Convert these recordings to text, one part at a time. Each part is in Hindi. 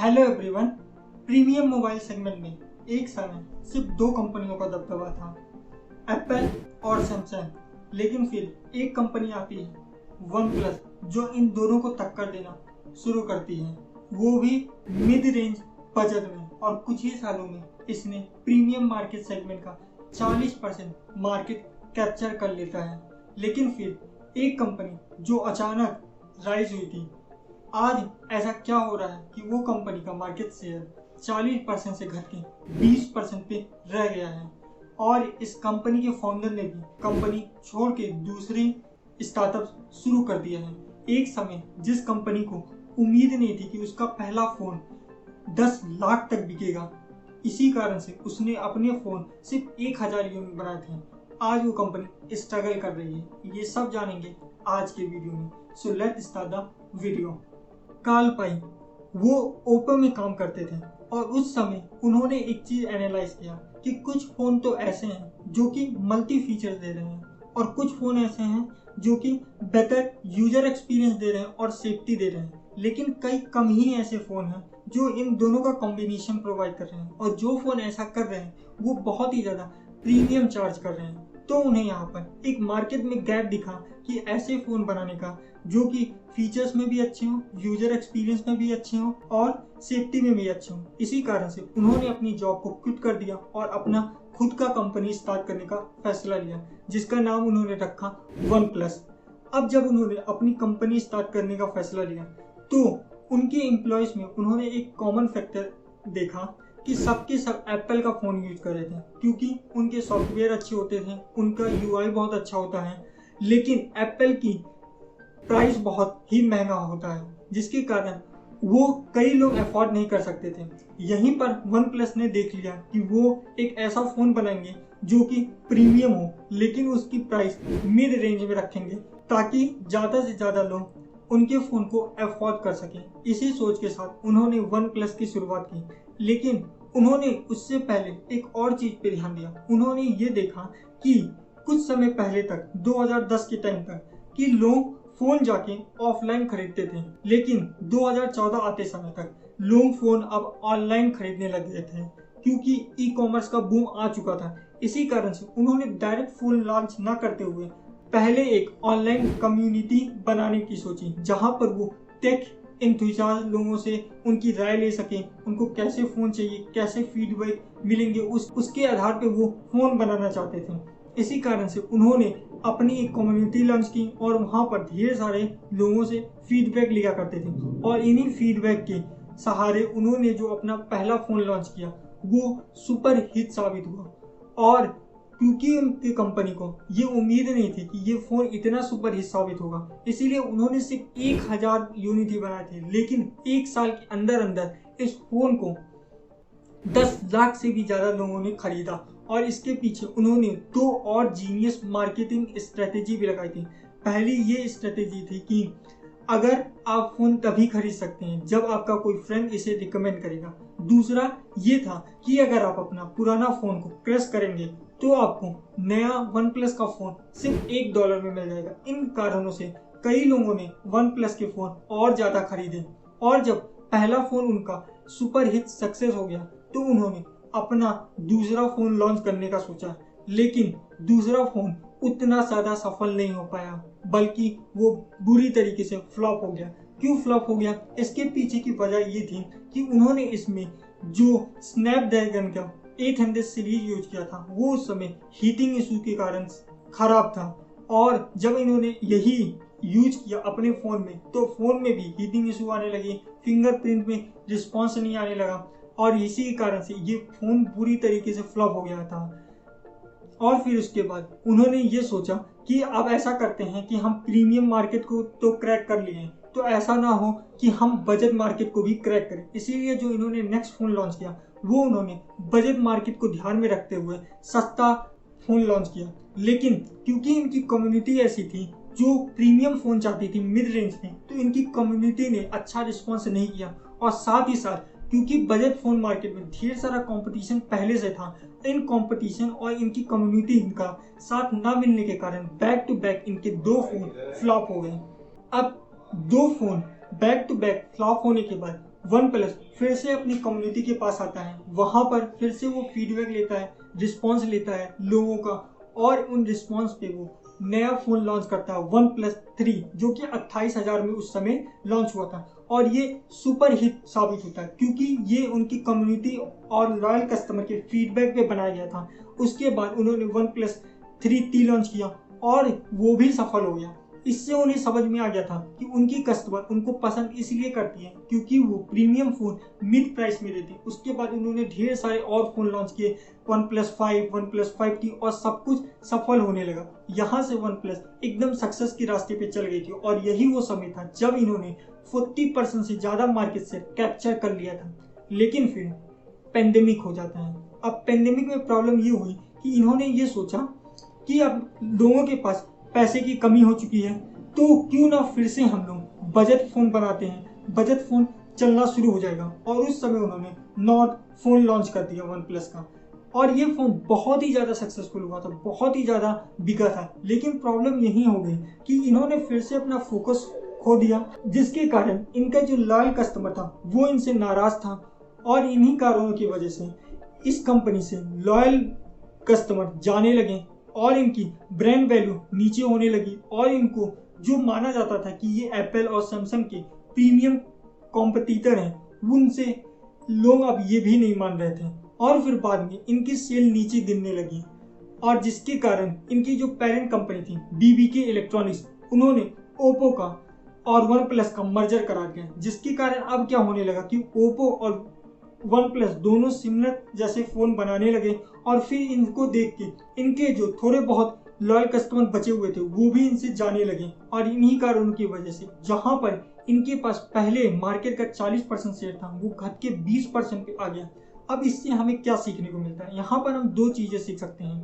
Hello everyone. Premium mobile segment में एक समय सिर्फ दो कंपनियों का दबदबा था, एप्पल और सैमसंग। लेकिन फिर एक कंपनी आती है, वन प्लस, जो इन दोनों को टक्कर देना शुरू करती है, वो भी मिड रेंज बजट में। और कुछ ही सालों में इसने प्रीमियम मार्केट सेगमेंट का 40% मार्केट कैप्चर कर लेता है। लेकिन फिर एक कंपनी जो अचानक राइज हुई थी, आज ऐसा क्या हो रहा है कि वो कंपनी का मार्केट शेयर 40% से घट के 20% पे रह गया है। और इस कंपनी के फाउंडर ने भी कंपनी छोड़ के दूसरी स्टार्टअप शुरू कर दिया है। एक समय जिस कंपनी को उम्मीद नहीं थी कि उसका पहला फोन 10 लाख तक बिकेगा, इसी कारण से उसने अपने फोन सिर्फ 1000 यूनिट बनाए थे, आज वो कंपनी स्ट्रगल कर रही है। ये सब जानेंगे आज के वीडियो में। So let's start the video. कार्ल पाई वो ओप्पो में काम करते थे और उस समय उन्होंने एक चीज एनालाइज किया कि कुछ फोन तो ऐसे हैं जो कि मल्टी फीचर्स दे रहे हैं और कुछ फोन ऐसे हैं जो कि बेटर यूजर एक्सपीरियंस दे रहे हैं और सेफ्टी दे रहे हैं। लेकिन कई कम ही ऐसे फोन हैं जो इन दोनों का कॉम्बिनेशन प्रोवाइड कर रहे हैं, और जो फोन ऐसा कर रहे हैं वो बहुत ही ज्यादा प्रीमियम चार्ज कर रहे हैं। तो उन्हें यहाँ पर एक मार्केट में गैप दिखा कि ऐसे फोन बनाने का जो कि फीचर्स में भी अच्छे हों, यूजर एक्सपीरियंस में भी अच्छे हों और सेफ्टी में भी अच्छे हों। इसी कारण से उन्होंने अपनी जॉब को क्विट कर दिया और अपना खुद का कंपनी स्टार्ट करने का फैसला लिया, जिसका नाम उन्होंने रखा वन प्लस। अब जब उन्होंने अपनी कंपनी स्टार्ट करने का फैसला लिया तो उनके एम्प्लॉयज में उन्होंने एक कॉमन फैक्टर देखा कि सबके सब एप्पल का फोन यूज कर रहे थे, क्योंकि उनके सॉफ्टवेयर अच्छे होते थे, उनका यूआई बहुत अच्छा होता है। लेकिन एप्पल की प्राइस बहुत ही महंगा होता है, जिसके कारण वो कई लोग अफोर्ड नहीं कर सकते थे। यहीं पर वन प्लस ने देख लिया कि वो एक ऐसा फोन बनाएंगे जो कि प्रीमियम हो, लेकिन उसकी प्राइस मिड रेंज में रखेंगे ताकि ज्यादा से ज्यादा लोग उनके फोन को अफोर्ड कर सकें। इसी सोच के साथ उन्होंने वन प्लस की शुरुआत की। लेकिन उन्होंने उससे पहले एक और चीज पे ध्यान दिया। उन्होंने ये देखा कि कुछ समय पहले तक 2010 के टाइम तक कि लोग फोन जाके ऑफलाइन खरीदते थे, लेकिन 2014 आते समय तक लोग फोन अब ऑनलाइन खरीदने लग गए थे, क्योंकि ई कॉमर्स का बूम आ चुका था। इसी कारण से उन्होंने डायरेक्ट फोन लॉन्च न करते हुए पहले एक ऑनलाइन कम्युनिटी बनाने की सोची, जहां पर वो टेक एंथुसियास्ट लोगों से उनकी राय ले सके, उनको कैसे फोन चाहिए, कैसे फीडबैक मिलेंगे, उसके आधार पे वो फोन बनाना चाहते थे। इसी कारण से उन्होंने अपनी एक कम्युनिटी लॉन्च की और वहां पर ढेर सारे लोगों से फीडबैक लिया करते थे, और इन्हीं फीडबैक के सहारे उन्होंने जो अपना पहला फोन लॉन्च किया वो सुपर हिट साबित हुआ। और क्योंकि उनकी कंपनी को ये उम्मीद नहीं थी कि ये फोन इतना सुपर हिट साबित होगा, इसीलिए उन्होंने सिर्फ 1000 यूनिट ही बनाए थे। लेकिन एक साल के अंदर अंदर इस फोन को 10 लाख से भी ज्यादा लोगों ने खरीदा, और इसके पीछे उन्होंने दो और जीनियस मार्केटिंग स्ट्रेटेजी भी लगाई थी। पहली ये स्ट्रेटेजी थी कि अगर आप फोन तभी खरीद सकते हैं जब आपका कोई फ्रेंड इसे रिकमेंड करेगा। दूसरा ये था कि अगर आप अपना पुराना फोन को क्रैश करेंगे तो आपको नया वन प्लस का फोन सिर्फ $1 में मिल जाएगा। इन कारणों से कई लोगों ने वन प्लस के फोन और ज्यादा खरीदे, और जब पहला फोन उनका सुपर हिट सक्सेस हो गया तो उन्होंने अपना दूसरा फोन लॉन्च करने का सोचा। लेकिन दूसरा फोन उतना ज्यादा सफल नहीं हो पाया, बल्कि वो बुरी तरीके से फ्लॉप हो गया। क्यों फ्लॉप हो गया? इसके पीछे की वजह ये थी कि उन्होंने इसमें जो स्नैपड्रैगन का 800 सीरीज यूज किया था वो उस समय हीटिंग इशू के कारण खराब था, और जब इन्होंने यही यूज किया अपने फोन में तो फोन में भी हीटिंग इशू आने लगे, फिंगरप्रिंट में रिस्पॉन्स नहीं आने लगा, और इसी कारण से ये फोन बुरी तरीके से फ्लॉप हो गया था। और फिर उसके बाद उन्होंने ये सोचा कि अब ऐसा करते हैं कि हम प्रीमियम मार्केट को तो क्रैक कर लिए, तो ऐसा ना हो कि हम बजट मार्केट को भी क्रैक करें। इसीलिए जो इन्होंने नेक्स्ट फोन लॉन्च किया वो उन्होंने बजट मार्केट को ध्यान में रखते हुए सस्ता फोन लॉन्च किया। लेकिन क्योंकि इनकी कम्युनिटी ऐसी थी जो प्रीमियम फोन चाहती थी मिड रेंज में, तो इनकी कम्युनिटी ने अच्छा रिस्पॉन्स नहीं किया। और साथ ही साथ क्योंकि बजट फोन मार्केट में ढेर सारा कंपटीशन पहले से था, इन कंपटीशन और इनकी कम्युनिटी इनका साथ ना मिलने के कारण बैक टू बैक इनके दो फोन फ्लॉप हो गए। अब दो phone back to back flop होने के बाद वन प्लस फिर से अपनी कम्युनिटी के पास आता है, वहां पर फिर से वो फीडबैक लेता है, रिस्पॉन्स लेता है लोगों का, और उन रिस्पॉन्स पे वो नया फोन लॉन्च करता है वन प्लस 3, जो कि 28,000 में उस समय लॉन्च हुआ था। और ये सुपर हिट साबित होता है क्योंकि ये उनकी कम्युनिटी और लॉयल कस्टमर के फीडबैक पे बनाया गया था। उसके बाद उन्होंने वन प्लस 3T लॉन्च किया और वो भी सफल हो गया। इससे उन्हें समझ में आ गया था कि उनकी कस्टमर उनको पसंद इसलिए करती है क्योंकि वो प्रीमियम फोन मिड प्राइस में देती है। उसके बाद उन्होंने ढेर सारे और फोन लॉन्च किए, one plus 5, one plus 5T, और सब कुछ सफल होने लगा। यहाँ से वन प्लस एकदम सक्सेस के रास्ते पे चल गई थी और यही वो समय था जब इन्होंने 40% से ज्यादा मार्केट से कैप्चर कर लिया था। लेकिन फिर पेंडेमिक हो जाता है। अब पेंडेमिक में प्रॉब्लम ये हुई कि इन्होंने ये सोचा कि अब लोगों के पास पैसे की कमी हो चुकी है, तो क्यों ना फिर से हम लोग बजट फोन बनाते हैं, बजट फोन चलना शुरू हो जाएगा। और उस समय उन्होंने नॉट फोन लॉन्च कर दिया वन प्लस का, और ये फोन बहुत ही ज्यादा सक्सेसफुल हुआ था, बहुत ही ज्यादा बिका था। लेकिन प्रॉब्लम यही हो गई कि इन्होंने फिर से अपना फोकस खो दिया, जिसके कारण इनका जो लॉयल कस्टमर था वो इनसे नाराज था, और इन्हीं कारणों की वजह से इस कंपनी से लॉयल कस्टमर जाने लगे और इनकी ब्रांड वैल्यू नीचे होने लगी। और इनको जो माना जाता था कि ये एप्पल और सैमसंग के प्रीमियम कॉम्पिटिटर हैं, उनसे लोग अब ये भी नहीं मान रहे थे। और फिर बाद में इनकी सेल नीचे गिरने लगी, और जिसके कारण इनकी जो पेरेंट कंपनी थी BBK इलेक्ट्रॉनिक्स, उन्होंने ओप्पो का और वन प्लस का मर्जर करा दिया। जिसके कारण अब क्या होने लगा कि ओप्पो और वन प्लस दोनों सिमिलर जैसे फोन बनाने लगे, और फिर इनको देख के इनके जो थोड़े बहुत लॉयल कस्टमर बचे हुए थे वो भी इनसे जाने लगे। और इन्हीं कारणों की वजह से जहां पर इनके पास पहले मार्केट का 40% शेयर था, वो घट के 20% पे आ गया। अब इससे हमें क्या सीखने को मिलता है? यहाँ पर हम दो चीजें सीख सकते हैं।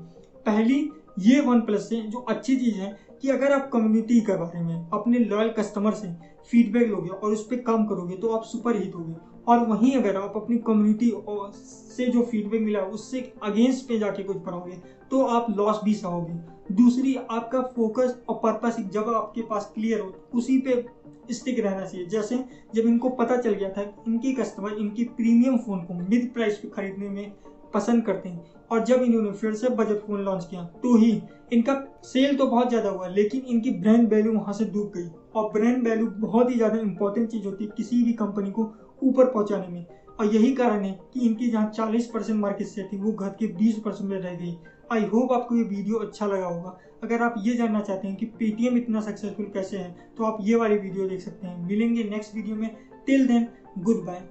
पहली, ये वन प्लस से जो अच्छी चीज है कि अगर आप कम्युनिटी के बारे में अपने लॉयल कस्टमर से फीडबैक लोगे और उस पर काम करोगे तो आप सुपर हिट होगे। और वहीं अगर आप अपनी कम्युनिटी से जो फीडबैक मिला उससे अगेंस्ट पे जाके कुछ बनाओगे तो आप लॉस भी सहोगे। दूसरी, आपका फोकस और पर्पस जब आपके पास क्लियर हो उसी पे स्टिक रहना चाहिए। जैसे जब इनको पता चल गया था कि इनकी कस्टमर इनकी प्रीमियम फोन को मिड प्राइस पे खरीदने में पसंद करते हैं, और जब इन्होंने फिर से बजट फोन लॉन्च किया तो ही इनका सेल तो बहुत ज्यादा हुआ, लेकिन इनकी ब्रांड वैल्यू वहां से डूब गई। और ब्रांड वैल्यू बहुत ही ज्यादा इंपॉर्टेंट चीज होती है किसी भी कंपनी को ऊपर पहुंचाने में। और यही कारण है कि इनकी जहाँ 40% मार्केट शेयर थी वो घट के 20% में रह गई। आई होप आपको ये वीडियो अच्छा लगा होगा। अगर आप ये जानना चाहते हैं कि पेटीएम इतना सक्सेसफुल कैसे है तो आप ये वाली वीडियो देख सकते हैं। मिलेंगे नेक्स्ट वीडियो में। Till then, good bye.